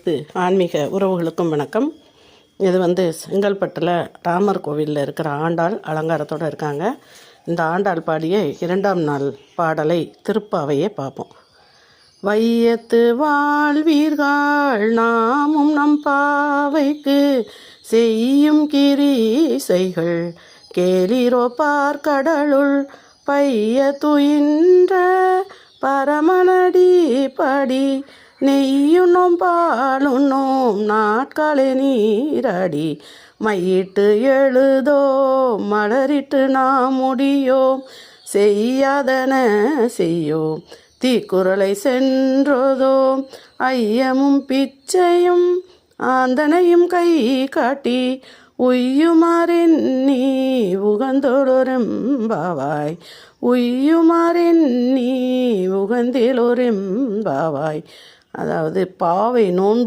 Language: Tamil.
அனைத்து ஆன்மீக உறவுகளுக்கும் வணக்கம். இது செங்கல்பட்டில் ராமர் கோவிலில் இருக்கிற ஆண்டாள் அலங்காரத்தோடு இருக்காங்க. இந்த ஆண்டாள் பாடிய 2ஆம் நாள் பாடலை திருப்பாவையே பார்ப்போம். வையத்து வாழ்வீர்கள் நாமும் நம் பாவைக்கு செய்யும் கிரீசைகள் கேளிரோ பார்க்கடலுள் பைய துயின்ற பரமனடி படி நெய்யுண்ணோம் பாலுண்ணோம் நாட்களே நீராடி மையிட்டு எழுதோம் மலரிட்டு நாம் முடியோம் செய்யாதன செய்யோம் தீக்குறளை சென்றோதோம் ஐயமும் பிச்சையும் ஆந்தனையும் கை காட்டி உய்யுமாறெண்ணி உகந்தோளொரெம்பாவாய் உய்யுமாறெண்ணி உகந்திலொரெம்பாவாய். அதாவது பாவை நோன்பு